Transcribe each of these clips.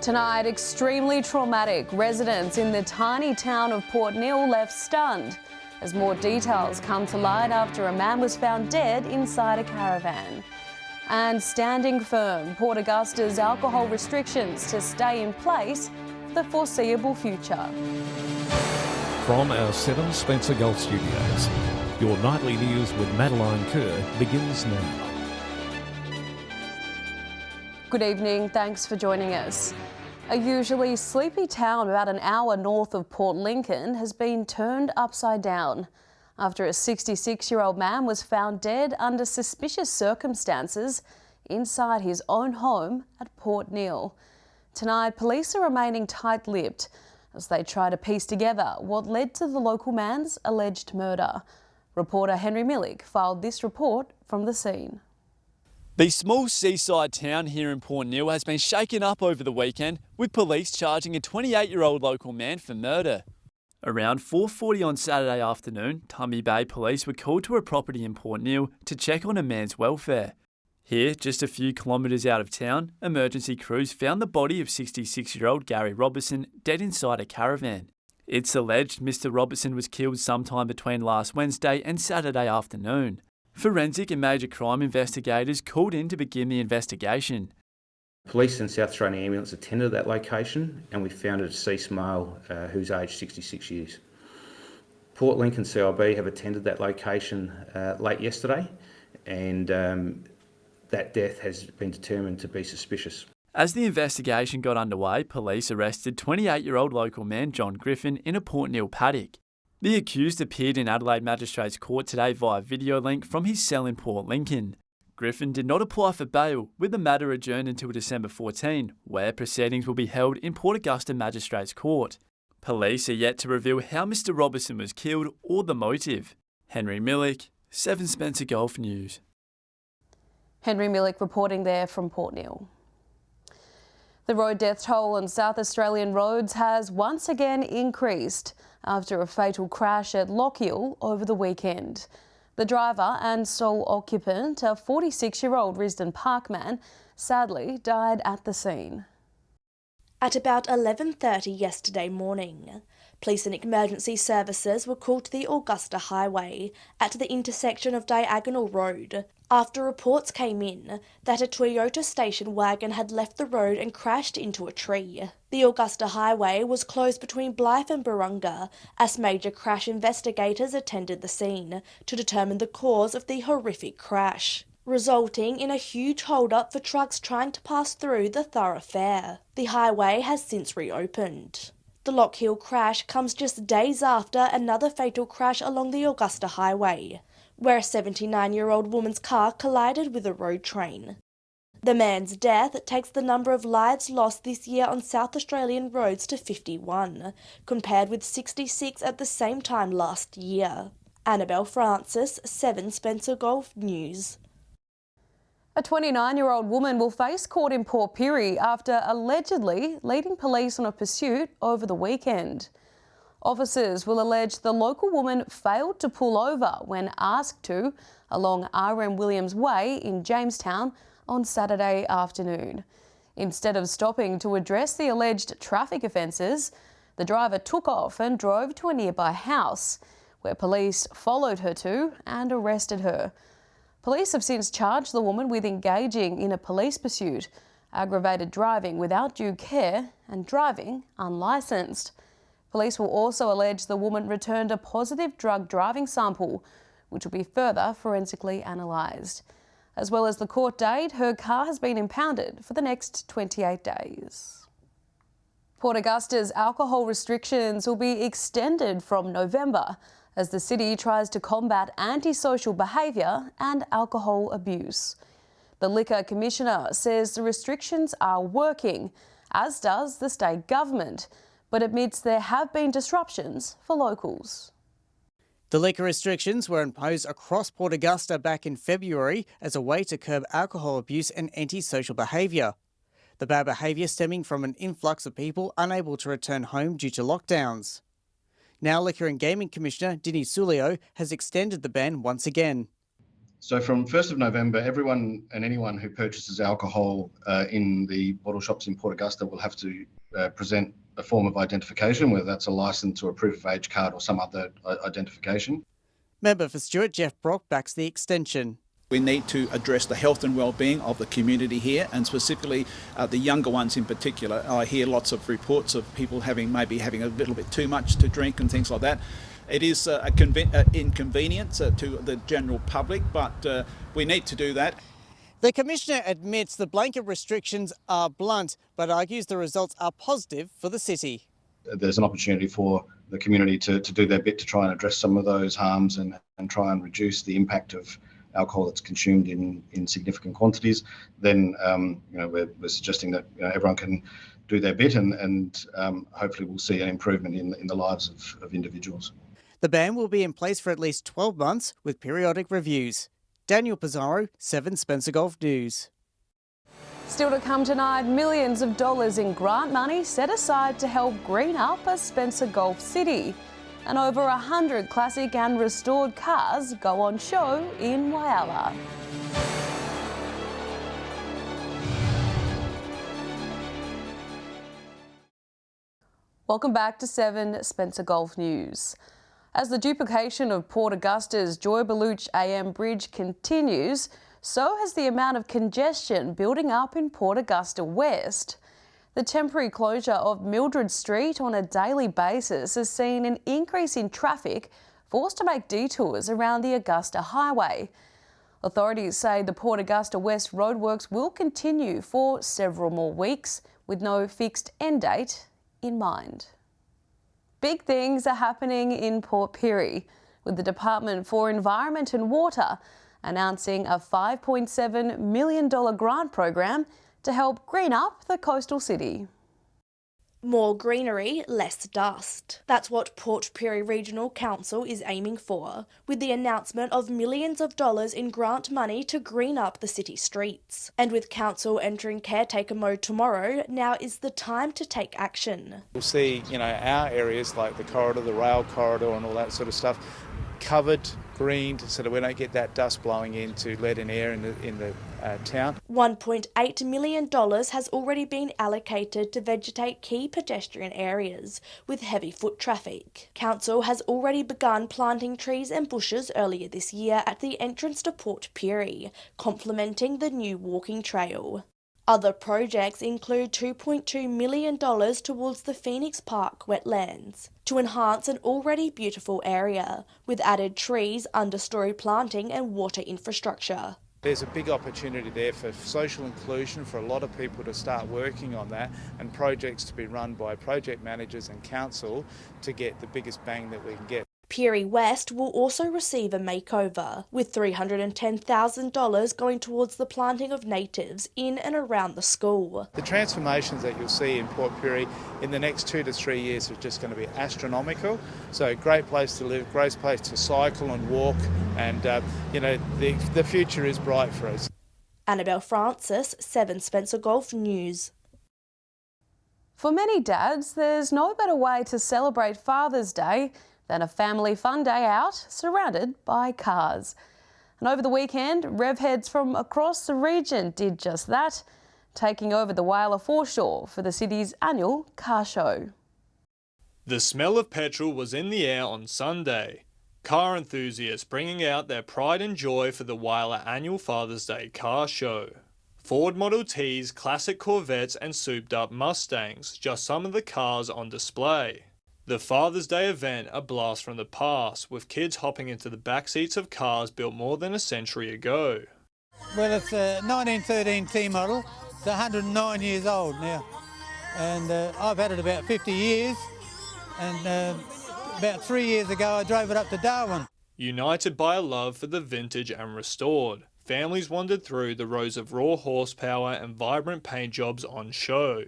Tonight, extremely traumatic. Residents in the tiny town of Port Neal left stunned as more details come to light after a man was found dead inside a caravan. And standing firm, Port Augusta's alcohol restrictions to stay in place for the foreseeable future. From our 7 Spencer Gulf Studios, your nightly news with Madeline Kerr begins now. Good evening, thanks for joining us. A usually sleepy town about an hour north of Port Lincoln has been turned upside down after a 66-year-old man was found dead under suspicious circumstances inside his own home at Port Neal. Tonight, police are remaining tight-lipped as they try to piece together what led to the local man's alleged murder. Reporter Henry Millick filed this report from the scene. The small seaside town here in Port Neal has been shaken up over the weekend, with police charging a 28-year-old local man for murder. Around 4:40 on Saturday afternoon, Tumby Bay police were called to a property in Port Neal to check on a man's welfare. Here, just a few kilometres out of town, emergency crews found the body of 66-year-old Gary Robertson dead inside a caravan. It's alleged Mr Robertson was killed sometime between last Wednesday and Saturday afternoon. Forensic and major crime investigators called in to begin the investigation. Police and South Australian Ambulance attended that location and we found a deceased male who's aged 66 years. Port Lincoln CIB have attended that location late yesterday and that death has been determined to be suspicious. As the investigation got underway, police arrested 28-year-old local man John Griffin in a Port Neal paddock. The accused appeared in Adelaide Magistrates Court today via video link from his cell in Port Lincoln. Griffin did not apply for bail, with the matter adjourned until December 14, where proceedings will be held in Port Augusta Magistrates Court. Police are yet to reveal how Mr Robertson was killed or the motive. Henry Millick, 7 Spencer Gulf News. Henry Millick reporting there from Port Neal. The road death toll on South Australian roads has once again increased after a fatal crash at Lochiel over the weekend. The driver and sole occupant, a 46-year-old Risdon Park man, sadly died at the scene. At about 11:30 yesterday morning, police and emergency services were called to the Augusta highway at the intersection of Diagonal Road after reports came in that a Toyota station wagon had left the road and crashed into a tree. The Augusta highway was closed between Blythe and Barunga as major crash investigators attended the scene to determine the cause of the horrific crash, resulting in a huge hold-up for trucks trying to pass through the thoroughfare. The highway has since reopened. The Lochiel crash comes just days after another fatal crash along the Augusta highway, where a 79-year-old woman's car collided with a road train. The man's death takes the number of lives lost this year on South Australian roads to 51, compared with 66 at the same time last year. Annabelle Francis, 7 Spencer Gulf News. A 29-year-old woman will face court in Port Pirie after allegedly leading police on a pursuit over the weekend. Officers will allege the local woman failed to pull over when asked to along R.M. Williams Way in Jamestown on Saturday afternoon. Instead of stopping to address the alleged traffic offences, the driver took off and drove to a nearby house, where police followed her to and arrested her. Police have since charged the woman with engaging in a police pursuit, aggravated driving without due care and driving unlicensed. Police will also allege the woman returned a positive drug driving sample, which will be further forensically analysed. As well as the court date, her car has been impounded for the next 28 days. Port Augusta's alcohol restrictions will be extended from November as the city tries to combat antisocial behaviour and alcohol abuse. The Liquor Commissioner says the restrictions are working, as does the state government, but admits there have been disruptions for locals. The liquor restrictions were imposed across Port Augusta back in February as a way to curb alcohol abuse and antisocial behaviour. The bad behaviour stemming from an influx of people unable to return home due to lockdowns. Now Liquor and Gaming Commissioner Dini Sulio has extended the ban once again. So from 1st of November, everyone and anyone who purchases alcohol in the bottle shops in Port Augusta will have to present a form of identification, whether that's a licence or a proof of age card or some other identification. Member for Stewart Jeff Brock backs the extension. We need to address the health and well-being of the community here, and specifically the younger ones in particular. I hear lots of reports of people maybe having a little bit too much to drink and things like that. It is an inconvenience to the general public, but we need to do that. The Commissioner admits the blanket restrictions are blunt, but argues the results are positive for the city. There's an opportunity for the community to do their bit to try and address some of those harms and try and reduce the impact of alcohol that's consumed in significant quantities. Then we're suggesting that everyone can do their bit and hopefully we'll see an improvement in the lives of individuals. The ban will be in place for at least 12 months with periodic reviews. Daniel Pizarro, 7 Spencer Golf News. Still to come tonight, millions of dollars in grant money set aside to help green up a Spencer Gulf city. And over 100 classic and restored cars go on show in Whyalla. Welcome back to 7 Spencer Golf News. As the duplication of Port Augusta's Joy Baluch AM Bridge continues, so has the amount of congestion building up in Port Augusta West. The temporary closure of Mildred Street on a daily basis has seen an increase in traffic forced to make detours around the Augusta Highway. Authorities say the Port Augusta West roadworks will continue for several more weeks with no fixed end date in mind. Big things are happening in Port Pirie, with the Department for Environment and Water announcing a $5.7 million grant program to help green up the coastal city. More greenery, less dust. That's what Port Pirie Regional Council is aiming for, with the announcement of millions of dollars in grant money to green up the city streets. And with council entering caretaker mode tomorrow, now is the time to take action. We'll see, our areas like the corridor, the rail corridor and all that sort of stuff covered, greened, so that we don't get that dust blowing into lead and air in the town. $1.8 million has already been allocated to vegetate key pedestrian areas with heavy foot traffic. Council has already begun planting trees and bushes earlier this year at the entrance to Port Pirie, complementing the new walking trail. Other projects include $2.2 million towards the Phoenix Park wetlands to enhance an already beautiful area, with added trees, understory planting and water infrastructure. There's a big opportunity there for social inclusion, for a lot of people to start working on that, and projects to be run by project managers and council to get the biggest bang that we can get. Pirie West will also receive a makeover, with $310,000 going towards the planting of natives in and around the school. The transformations that you'll see in Port Pirie in the next 2 to 3 years are just going to be astronomical. So great place to live, great place to cycle and walk, and the future is bright for us. Annabelle Francis, 7 Spencer Golf News. For many dads, there's no better way to celebrate Father's Day than a family fun day out surrounded by cars. And over the weekend, rev heads from across the region did just that, taking over the Whyalla foreshore for the city's annual car show. The smell of petrol was in the air on Sunday. Car enthusiasts bringing out their pride and joy for the Whyalla annual Father's Day car show. Ford Model Ts, classic Corvettes and souped-up Mustangs, just some of the cars on display. The Father's Day event, a blast from the past, with kids hopping into the back seats of cars built more than a century ago. Well, it's a 1913 T model. It's 109 years old now. And I've had it about 50 years. And about 3 years ago, I drove it up to Darwin. United by a love for the vintage and restored, families wandered through the rows of raw horsepower and vibrant paint jobs on show.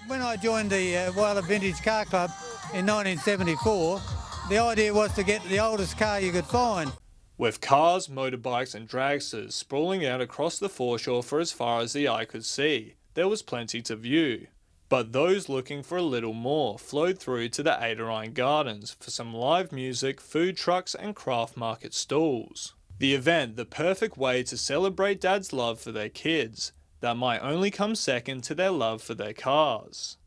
When I joined the Whyalla Vintage Car Club in 1974, the idea was to get the oldest car you could find. With cars, motorbikes and dragsters sprawling out across the foreshore for as far as the eye could see, there was plenty to view. But those looking for a little more flowed through to the Adirine Gardens for some live music, food trucks and craft market stalls. The event, the perfect way to celebrate dad's love for their kids, that might only come second to their love for their cars.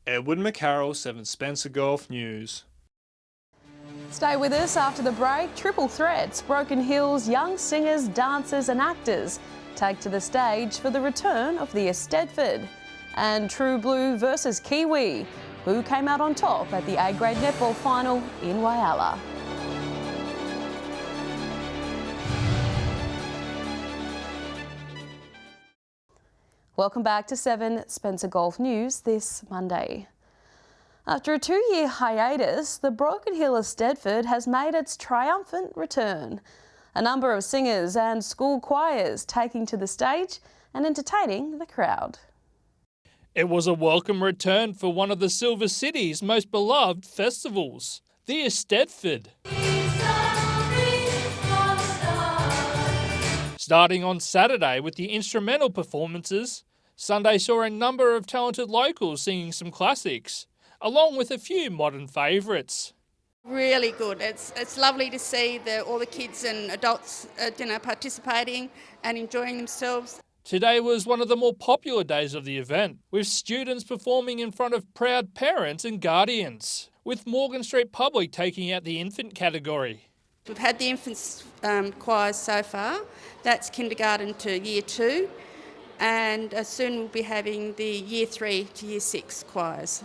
Edward McCarroll, 7 Spencer Golf News. Stay with us after the break. Triple threats, Broken Hill's young singers, dancers and actors take to the stage for the return of the Eisteddfod. And True Blue versus Kiwi, who came out on top at the A-grade netball final in Whyalla. Welcome back to 7 Spencer Golf News this Monday. After a 2-year hiatus, the Broken Hill Eisteddfod has made its triumphant return. A number of singers and school choirs taking to the stage and entertaining the crowd. It was a welcome return for one of the Silver City's most beloved festivals, the Eisteddfod. Starting on Saturday with the instrumental performances, Sunday saw a number of talented locals singing some classics, along with a few modern favourites. Really good. It's lovely to see all the kids and adults participating and enjoying themselves. Today was one of the more popular days of the event, with students performing in front of proud parents and guardians, with Morgan Street Public taking out the infant category. We've had the infants choirs so far. That's kindergarten to year 2, and soon we'll be having the year 3 to year 6 choirs.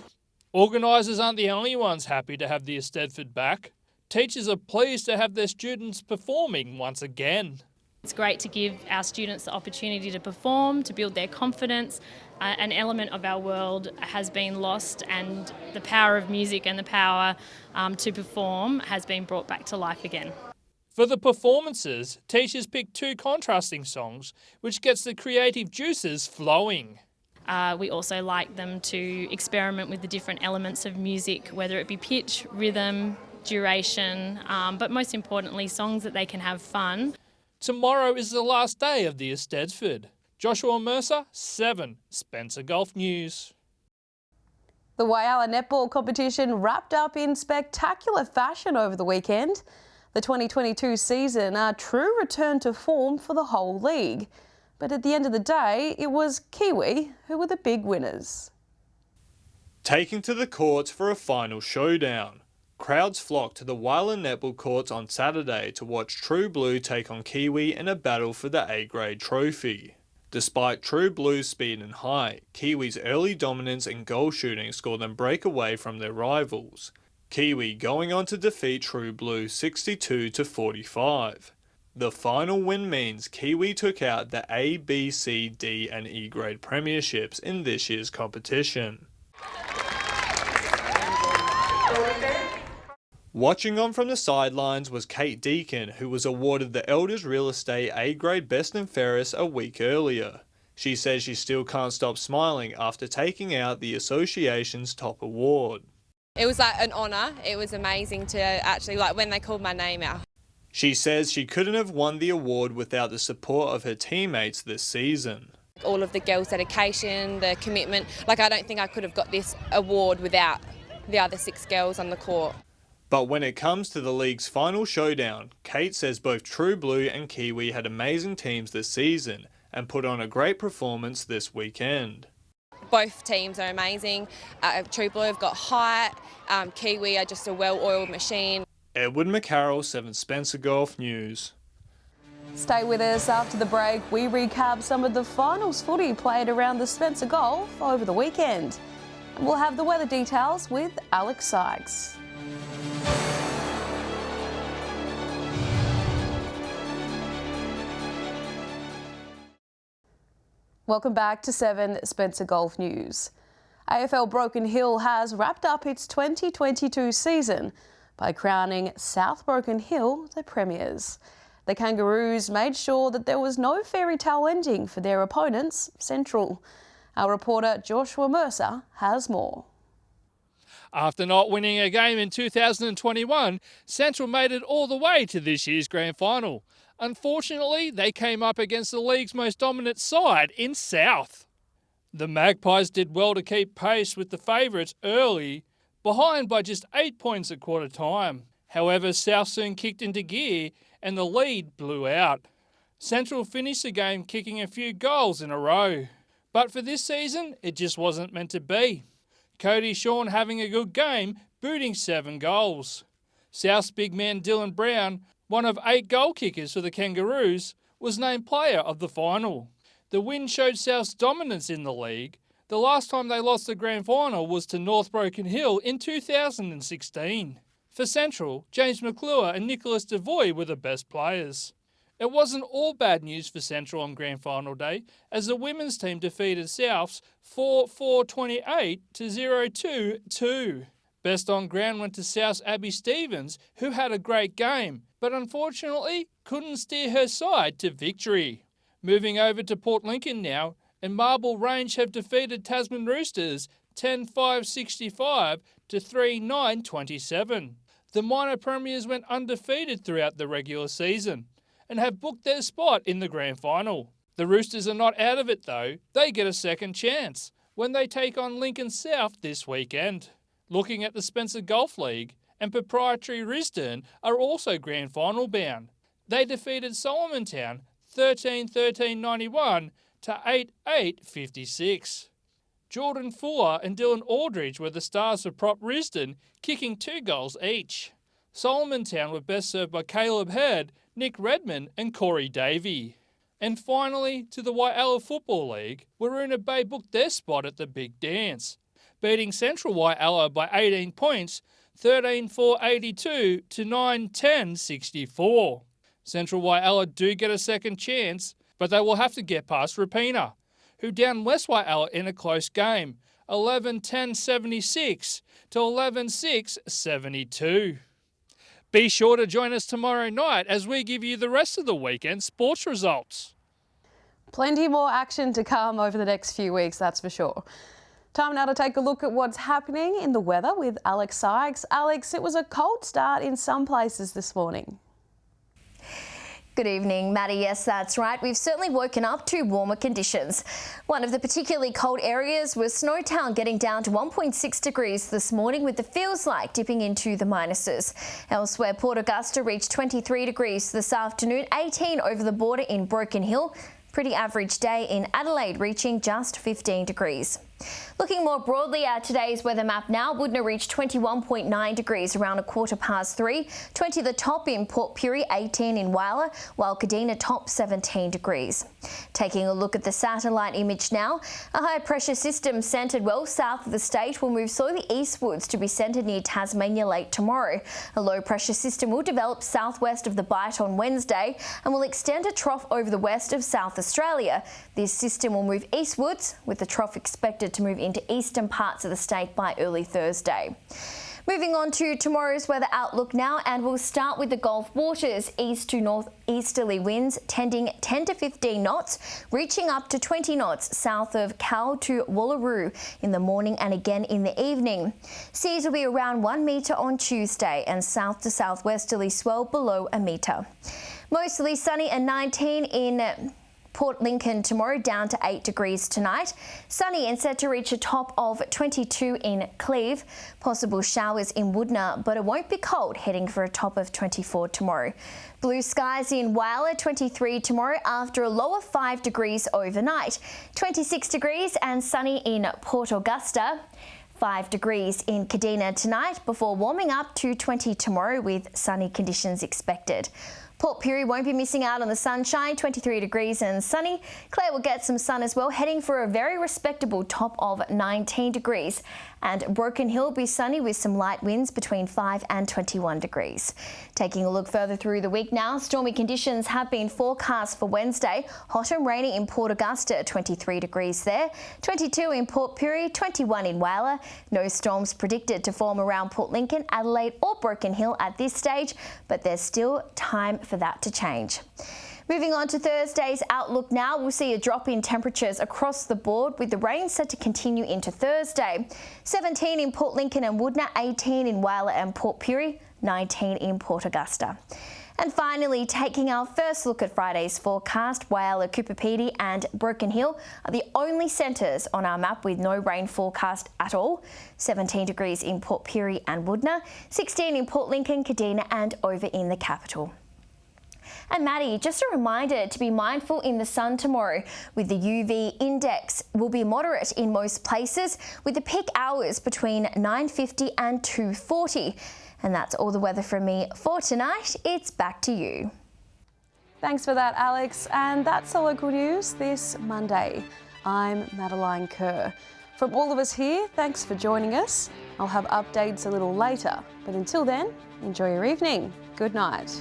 Organisers aren't the only ones happy to have the Eisteddfod back. Teachers are pleased to have their students performing once again. It's great to give our students the opportunity to perform, to build their confidence. An element of our world has been lost, and the power of music and the power to perform has been brought back to life again. For the performances, teachers picked 2 contrasting songs, which gets the creative juices flowing. We also like them to experiment with the different elements of music, whether it be pitch, rhythm, duration, but most importantly, songs that they can have fun. Tomorrow is the last day of the Eisteddfod. Joshua Mercer, 7 Spencer Golf News. The Whyalla netball competition wrapped up in spectacular fashion over the weekend. The 2022 season, a true return to form for the whole league. But at the end of the day, it was Kiwi who were the big winners. Taking to the courts for a final showdown. Crowds flocked to the Whyalla netball courts on Saturday to watch True Blue take on Kiwi in a battle for the A-grade trophy. Despite True Blue's speed and height, Kiwi's early dominance and goal shooting saw them break away from their rivals. Kiwi going on to defeat True Blue 62-45. The final win means Kiwi took out the A, B, C, D and E grade premierships in this year's competition. Watching on from the sidelines was Kate Deacon, who was awarded the Elders Real Estate A-grade Best and Fairest a week earlier. She says she still can't stop smiling after taking out the association's top award. It was like an honour. It was amazing to actually, when they called my name out. She says she couldn't have won the award without the support of her teammates this season. All of the girls' dedication, the commitment, I don't think I could have got this award without the other 6 girls on the court. But when it comes to the league's final showdown, Kate says both True Blue and Kiwi had amazing teams this season and put on a great performance this weekend. Both teams are amazing. True Blue have got height, Kiwi are just a well-oiled machine. Edward McCarroll, 7 Spencer Golf News. Stay with us after the break. We recap some of the finals footy played around the Spencer Golf over the weekend. And we'll have the weather details with Alex Sykes. Welcome back to 7 Spencer Golf News. AFL Broken Hill has wrapped up its 2022 season by crowning South Broken Hill the premiers. The Kangaroos made sure that there was no fairy tale ending for their opponents, Central. Our reporter Joshua Mercer has more. After not winning a game in 2021, Central made it all the way to this year's grand final. Unfortunately, they came up against the league's most dominant side in South. The Magpies did well to keep pace with the favourites early, behind by just 8 points at quarter time. However, South soon kicked into gear and the lead blew out. Central finished the game kicking a few goals in a row. But for this season, it just wasn't meant to be. Cody Shawn having a good game, booting 7 goals. South's big man Dylan Brown, one of 8 goal kickers for the Kangaroos, was named player of the final. The win showed South's dominance in the league. The last time they lost the grand final was to North Broken Hill in 2016. For Central, James McClure and Nicholas Devoy were the best players. It wasn't all bad news for Central on grand final day, as the women's team defeated Souths 4-4-28 to 0-2-2. Best on ground went to South's Abby Stevens, who had a great game, but unfortunately couldn't steer her side to victory. Moving over to Port Lincoln now, and Marble Range have defeated Tasman Roosters 10-5-65 to 3-9-27. The minor premiers went undefeated throughout the regular season and have booked their spot in the grand final. The Roosters are not out of it though. They get a second chance when they take on Lincoln South this weekend. Looking at the Spencer Golf League, and Proprietary Risdon are also grand final bound. They defeated Solomon Town 13-13-91 to 8-8-56. Jordan Fuller and Dylan Aldridge were the stars of Prop Risdon, kicking 2 goals each. Solomon Town were best served by Caleb Head, Nick Redmond and Corey Davey. And finally, to the Waiala Football League, Waroona Bay booked their spot at the Big Dance, beating Central Waiala by 18 points, 13-4-82 to 9-10-64. Central Waiala do get a second chance, but they will have to get past Rapina, who downed West Waiala in a close game, 11-10-76 to 11-6-72. Be sure to join us tomorrow night as we give you the rest of the weekend sports results. Plenty more action to come over the next few weeks, that's for sure. Time now to take a look at what's happening in the weather with Alex Sykes. Alex, it was a cold start in some places this morning. Good evening, Maddie. Yes, that's right. We've certainly woken up to warmer conditions. One of the particularly cold areas was Snowtown, getting down to 1.6 degrees this morning, with the feels like dipping into the minuses. Elsewhere, Port Augusta reached 23 degrees this afternoon, 18 over the border in Broken Hill. Pretty average day in Adelaide, reaching just 15 degrees. Looking more broadly at today's weather map now, Woodna reached 21.9 degrees around 3:15, 20 the top in Port Pirie, 18 in Whyalla, while Kadina topped 17 degrees. Taking a look at the satellite image now, a high pressure system centred well south of the state will move slowly eastwards to be centred near Tasmania late tomorrow. A low pressure system will develop southwest of the Bight on Wednesday and will extend a trough over the west of South Australia. This system will move eastwards, with the trough expected to move into eastern parts of the state by early Thursday. Moving on to tomorrow's weather outlook now, and we'll start with the Gulf waters. East to northeasterly winds tending 10 to 15 knots, reaching up to 20 knots south of Cal to Wallaroo in the morning and again in the evening. Seas will be around 1 metre on Tuesday and south to southwesterly swell below a metre. Mostly sunny and 19 in Port Lincoln tomorrow, down to 8 degrees tonight. Sunny and set to reach a top of 22 in Cleve. Possible showers in Woodna, but it won't be cold, heading for a top of 24 tomorrow. Blue skies in Whyalla, 23 tomorrow after a low of 5 degrees overnight. 26 degrees and sunny in Port Augusta. 5 degrees in Kadina tonight before warming up to 20 tomorrow with sunny conditions expected. Port Pirie won't be missing out on the sunshine, 23 degrees and sunny. Clare will get some sun as well, heading for a very respectable top of 19 degrees. And Broken Hill will be sunny with some light winds between 5 and 21 degrees. Taking a look further through the week now, stormy conditions have been forecast for Wednesday. Hot and rainy in Port Augusta, 23 degrees there. 22 in Port Pirie, 21 in Whyalla. No storms predicted to form around Port Lincoln, Adelaide or Broken Hill at this stage, but there's still time for that to change. Moving on to Thursday's outlook now, we'll see a drop in temperatures across the board, with the rain set to continue into Thursday. 17 in Port Lincoln and Woodna, 18 in Whyalla and Port Pirie, 19 in Port Augusta. And finally, taking our first look at Friday's forecast, Whyalla, Cooperpedy and Broken Hill are the only centres on our map with no rain forecast at all. 17 degrees in Port Pirie and Woodna, 16 in Port Lincoln, Kadina and over in the capital. And Maddie, just a reminder to be mindful in the sun tomorrow, with the UV index will be moderate in most places, with the peak hours between 9:50 and 2:40. And that's all the weather from me for tonight. It's back to you. Thanks for that, Alex. And that's the local news this Monday. I'm Madeline Kerr. From all of us here, thanks for joining us. I'll have updates a little later, but until then, enjoy your evening. Good night.